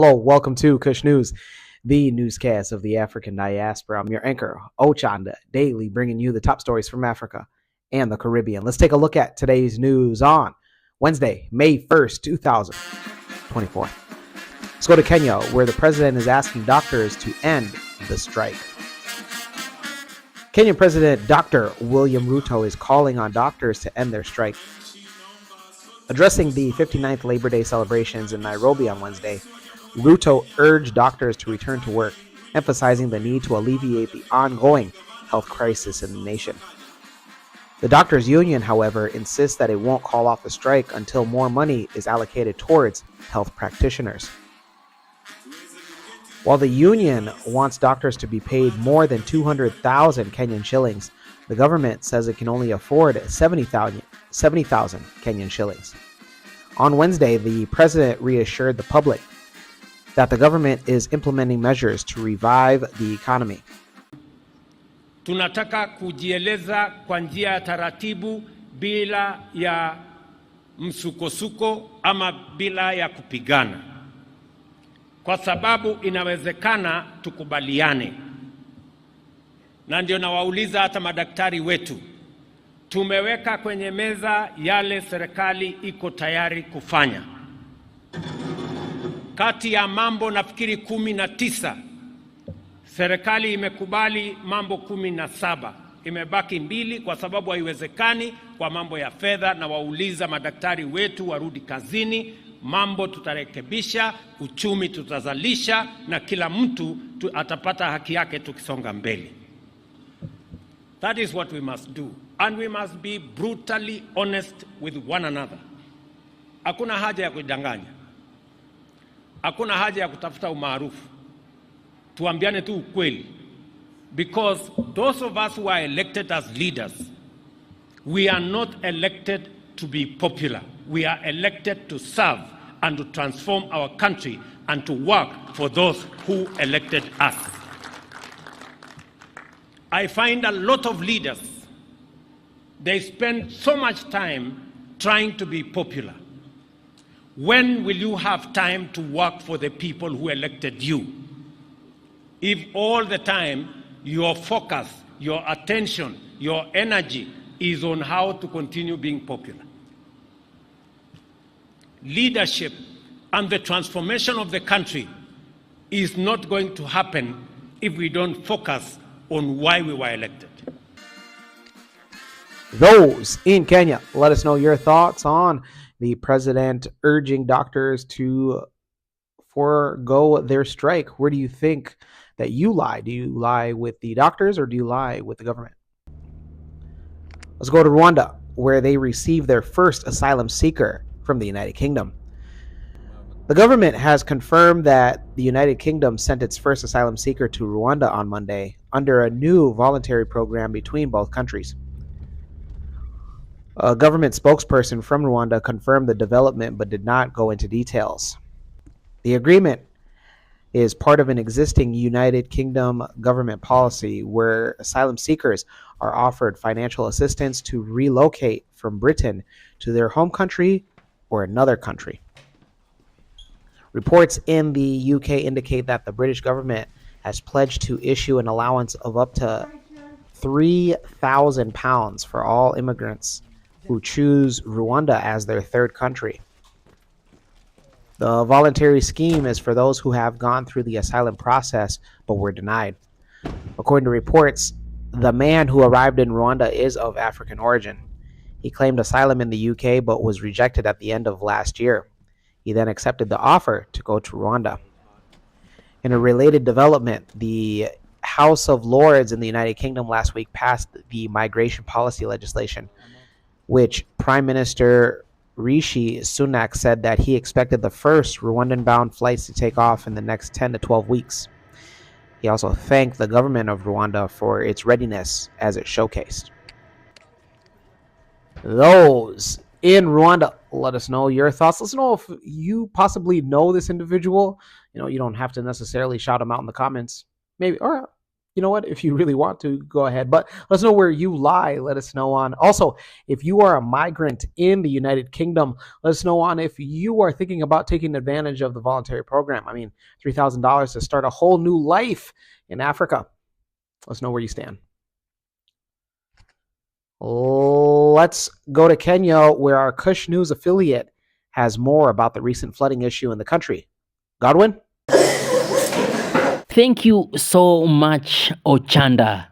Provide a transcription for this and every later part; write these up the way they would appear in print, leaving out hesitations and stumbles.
Hello, welcome to Kush News, the newscast of the African diaspora. I'm your anchor, Ochanda, daily bringing you the top stories from Africa and the Caribbean. Let's take a look at today's news on Wednesday, May 1st, 2024. Let's go to Kenya, where the president is asking doctors to end the strike. Kenyan President Dr. William Ruto is calling on doctors to end their strike. Addressing the 59th Labor Day celebrations in Nairobi on Wednesday, Ruto urged doctors to return to work, emphasizing the need to alleviate the ongoing health crisis in the nation. The doctors' union, however, insists that it won't call off the strike until more money is allocated towards health practitioners. While the union wants doctors to be paid more than 200,000 Kenyan shillings, the government says it can only afford 70,000 Kenyan shillings. On Wednesday, the president reassured the public that the government is implementing measures to revive the economy. Tunataka kujieleza kwa njia ya taratibu bila ya msukosuko ama bila ya kupigana. Kwa sababu inawezekana tukubaliane. Na ndio nawauliza hata madaktari wetu. Tumeweka kwenye meza yale serikali iko tayari kufanya. Kati ya mambo nafikiri 19, serikali imekubali mambo 17. Imebaki 2 kwa sababu haiwezekani kwa mambo ya fedha, na wauliza madaktari wetu warudi kazini. Mambo tutarekebisha, uchumi tutazalisha, na kila mtu atapata haki yake tukisonga mbele. That is what we must do, and we must be brutally honest with one another. Hakuna haja ya kudanganya. Hakuna haja ya kutafuta umaarufu. Tuambiane tu ukweli. Because those of us who are elected as leaders, we are not elected to be popular. We are elected to serve and to transform our country and to work for those who elected us. I find a lot of leaders, they spend so much time trying to be popular. When will you have time to work for the people who elected you? If all the time your focus, your attention, your energy is on how to continue being popular. Leadership and the transformation of the country is not going to happen if we don't focus on why we were elected. Those in Kenya, let us know your thoughts on the president urging doctors to forego their strike. Where do you think that you lie? Do you lie with the doctors or do you lie with the government? Let's go to Rwanda, where they received their first asylum seeker from the United Kingdom. The government has confirmed that the United Kingdom sent its first asylum seeker to Rwanda on Monday under a new voluntary program between both countries. A government spokesperson from Rwanda confirmed the development but did not go into details. The agreement is part of an existing United Kingdom government policy where asylum seekers are offered financial assistance to relocate from Britain to their home country or another country. Reports in the UK indicate that the British government has pledged to issue an allowance of up to £3,000 for all immigrants who choose Rwanda as their third country. The voluntary scheme is for those who have gone through the asylum process but were denied. According to reports, the man who arrived in Rwanda is of African origin. He claimed asylum in the UK but was rejected at the end of last year. He then accepted the offer to go to Rwanda. In a related development, the House of Lords in the United Kingdom last week passed the migration policy legislation, which Prime Minister Rishi Sunak said that he expected the first Rwandan-bound flights to take off in the next 10 to 12 weeks. He also thanked the government of Rwanda for its readiness as it showcased. Those in Rwanda, let us know your thoughts. Let us know if you possibly know this individual. You don't have to necessarily shout him out in the comments. Maybe, or You know what? If you really want to, go ahead. But let us know where you lie. Let us know on. Also, if you are a migrant in the United Kingdom, let us know on if you are thinking about taking advantage of the voluntary program. I mean, $3,000 to start a whole new life in Africa. Let us know where you stand. Let's go to Kenya, where our Kush News affiliate has more about the recent flooding issue in the country. Godwin? Thank you so much, Ochanda.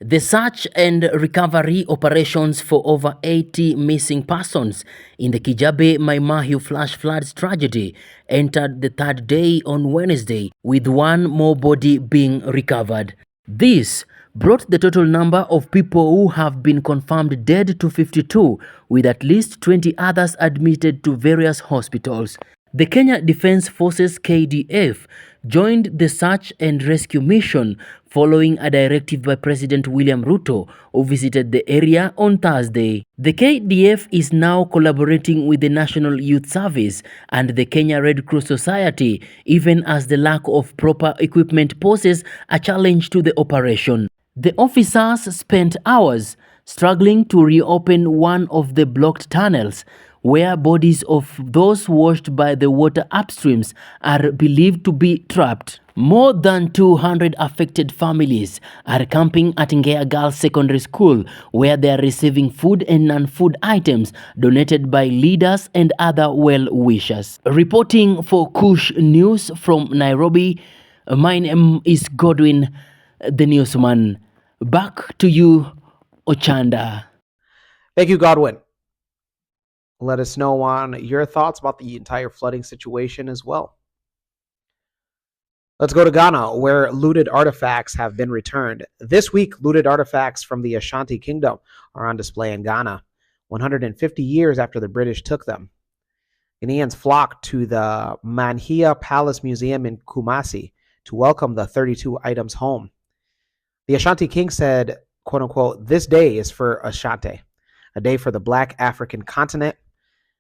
The search and recovery operations for over 80 missing persons in the Kijabe Maimahiu flash floods tragedy entered the third day on Wednesday, with one more body being recovered. This brought the total number of people who have been confirmed dead to 52, with at least 20 others admitted to various hospitals. The Kenya Defence Forces KDF joined the search and rescue mission following a directive by President William Ruto, who visited the area on Thursday. The KDF is now collaborating with the National Youth Service and the Kenya Red Cross Society, even as the lack of proper equipment poses a challenge to the operation. The officers spent hours struggling to reopen one of the blocked tunnels, where bodies of those washed by the water upstreams are believed to be trapped. More than 200 affected families are camping at Ngea Girls Secondary School, where they are receiving food and non-food items donated by leaders and other well-wishers. Reporting for Kush News from Nairobi, my name is Godwin, the newsman. Back to you, Ochanda. Thank you, Godwin. Let us know on your thoughts about the entire flooding situation as well. Let's go to Ghana, where looted artifacts have been returned. This week, looted artifacts from the Ashanti Kingdom are on display in Ghana, 150 years after the British took them. Ghanaians flocked to the Manhia Palace Museum in Kumasi to welcome the 32 items home. The Ashanti king said, quote unquote, "This day is for Ashanti, a day for the Black African continent.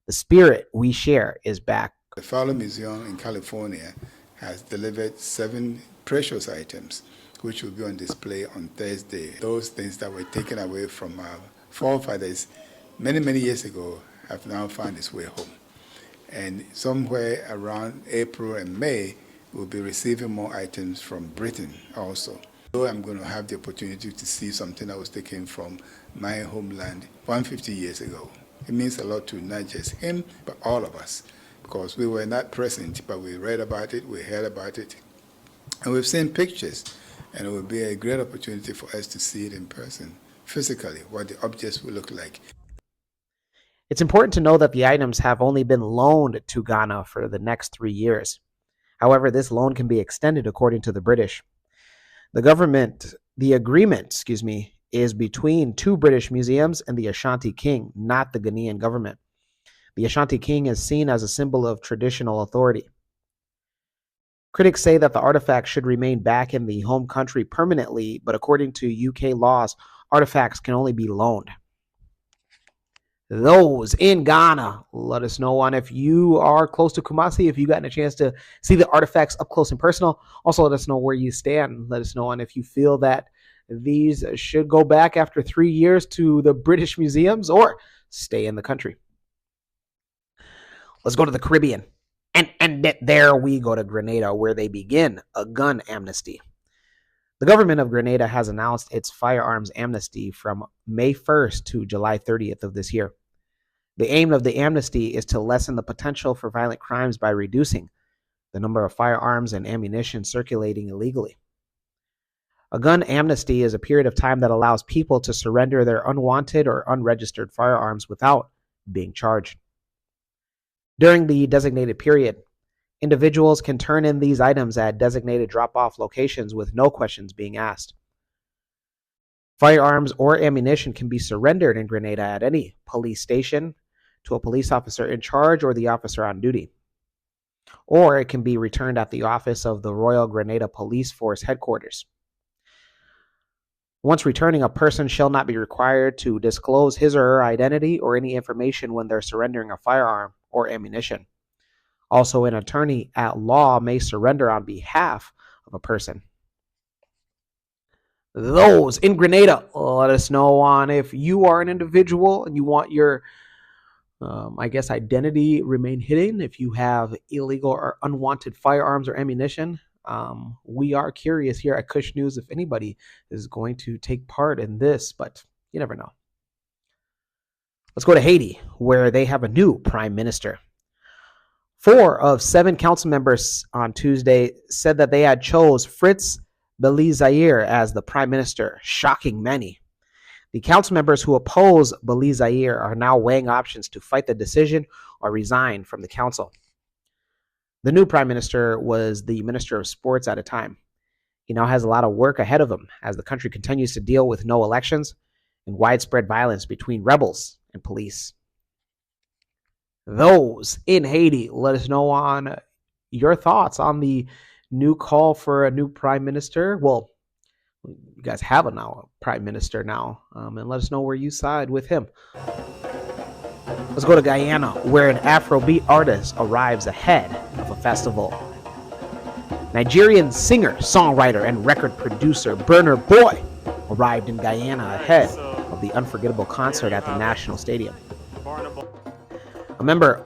The spirit we share is back." The Fowler Museum in California has delivered 7 precious items, which will be on display on Thursday. Those things that were taken away from our forefathers many, many years ago have now found its way home. And somewhere around April and May, we'll be receiving more items from Britain also. So I'm going to have the opportunity to see something that was taken from my homeland 150 years ago. It means a lot to not just him, but all of us, because we were not present, but we read about it, we heard about it, and we've seen pictures, and it will be a great opportunity for us to see it in person, physically, what the objects will look like. It's important to know that the items have only been loaned to Ghana for the next 3 years. However, this loan can be extended according to the British. The agreement, is between 2 British museums and the Ashanti king, not the Ghanaian government. The Ashanti king is seen as a symbol of traditional authority. Critics say that the artifacts should remain back in the home country permanently, but according to UK laws, artifacts can only be loaned. Those in Ghana, let us know on if you are close to Kumasi, if you gotten a chance to see the artifacts up close and personal. Also, let us know where you stand. Let us know on if you feel that these should go back after 3 years to the British museums or stay in the country. Let's go to the Caribbean. And there we go to Grenada, where they begin a gun amnesty. The government of Grenada has announced its firearms amnesty from May 1st to July 30th of this year. The aim of the amnesty is to lessen the potential for violent crimes by reducing the number of firearms and ammunition circulating illegally. A gun amnesty is a period of time that allows people to surrender their unwanted or unregistered firearms without being charged. During the designated period, individuals can turn in these items at designated drop-off locations with no questions being asked. Firearms or ammunition can be surrendered in Grenada at any police station to a police officer in charge or the officer on duty. Or it can be returned at the office of the Royal Grenada Police Force headquarters. Once returning, a person shall not be required to disclose his or her identity or any information when they're surrendering a firearm or ammunition. Also, an attorney at law may surrender on behalf of a person. Those in Grenada, let us know on if you are an individual and you want your identity remain hidden. If you have illegal or unwanted firearms or ammunition, we are curious here at Kush News if anybody is going to take part in this, but you never know. Let's go to Haiti, where they have a new prime minister. 4 of 7 council members on Tuesday said that they had chose Fritz Belizaire as the prime minister, shocking many. The council members who oppose Belizaire are now weighing options to fight the decision or resign from the council. The new prime minister was the minister of sports at a time. He now has a lot of work ahead of him as the country continues to deal with no elections and widespread violence between rebels and police. Those in Haiti, let us know on your thoughts on the new call for a new prime minister. Well, you guys have a prime minister now, and let us know where you side with him. Let's go to Guyana, where an Afrobeat artist arrives ahead of a festival. Nigerian singer, songwriter, and record producer Burna Boy arrived in Guyana ahead of the unforgettable concert at the National Stadium. A member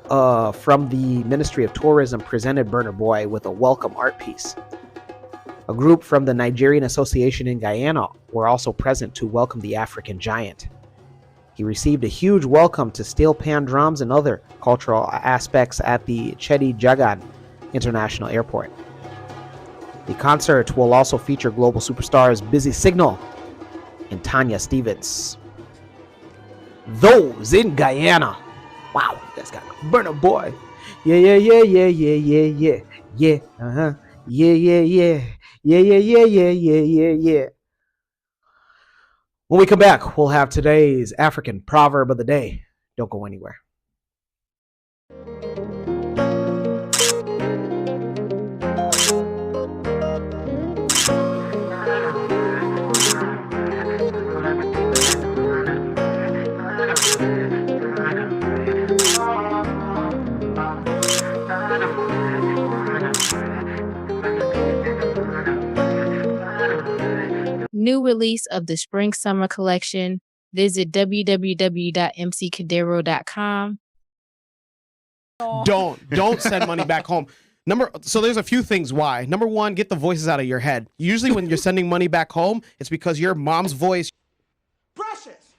from the Ministry of Tourism presented Burna Boy with a welcome art piece. A group from the Nigerian Association in Guyana were also present to welcome the African giant. He received a huge welcome to steel pan drums and other cultural aspects at the Chedi Jagan International Airport. The concert will also feature global superstars Busy Signal and Tanya Stevens. Those in Guyana. Wow, you guys got Burna Boy. Yeah. Yeah, uh-huh. Yeah. When we come back, we'll have today's African proverb of the day. Don't go anywhere. New release of the Spring Summer Collection. Visit www.mccadero.com. Don't send money back home. So there's a few things why. Number one, get the voices out of your head. Usually when you're sending money back home, it's because your mom's voice. Precious!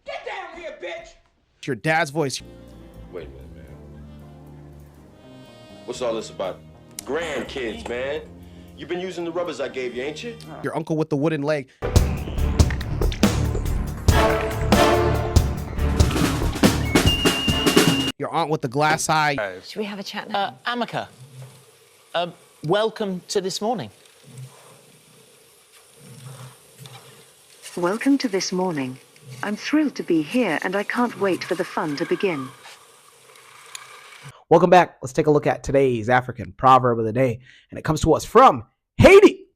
Get down here, bitch! Your dad's voice. Wait a minute, man. What's all this about grandkids, man? You've been using the rubbers I gave you, ain't you? Your uncle with the wooden leg. Your aunt with the glass eye. Should we have a chat now? Amika, welcome to This Morning. Welcome to This Morning. I'm thrilled to be here and I can't wait for the fun to begin. Welcome back. Let's take a look at today's African proverb of the day. And it comes to us from Haiti.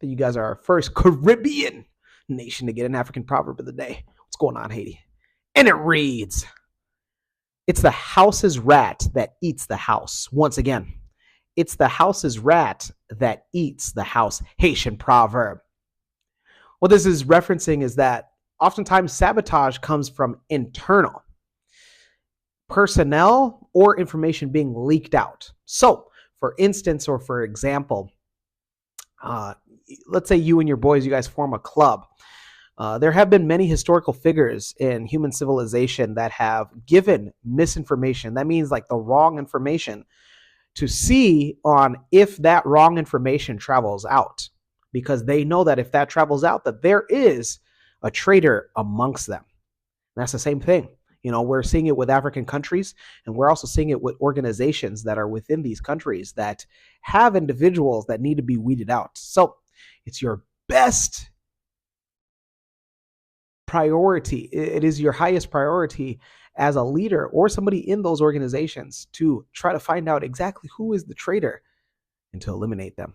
You guys are our first Caribbean nation to get an African proverb of the day. What's going on, Haiti? And it reads, it's the house's rat that eats the house. Once again, it's the house's rat that eats the house. Haitian proverb. What this is referencing is that oftentimes sabotage comes from internal personnel or information being leaked out. So, for instance, or for example, let's say you and your boys, you guys form a club. There have been many historical figures in human civilization that have given misinformation. That means like the wrong information to see on if that wrong information travels out, because they know that if that travels out, that there is a traitor amongst them. And that's the same thing. You know, we're seeing it with African countries, and we're also seeing it with organizations that are within these countries that have individuals that need to be weeded out. So it's your best priority. It is your highest priority as a leader or somebody in those organizations to try to find out exactly who is the traitor and to eliminate them.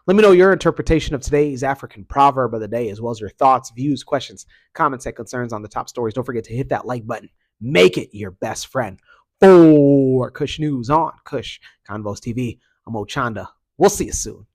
Let me know your interpretation of today's African proverb of the day, as well as your thoughts, views, questions, comments, and concerns on the top stories. Don't forget to hit that like button. Make it your best friend. For Kush News on Kush Convos TV, I'm Ochanda. We'll see you soon.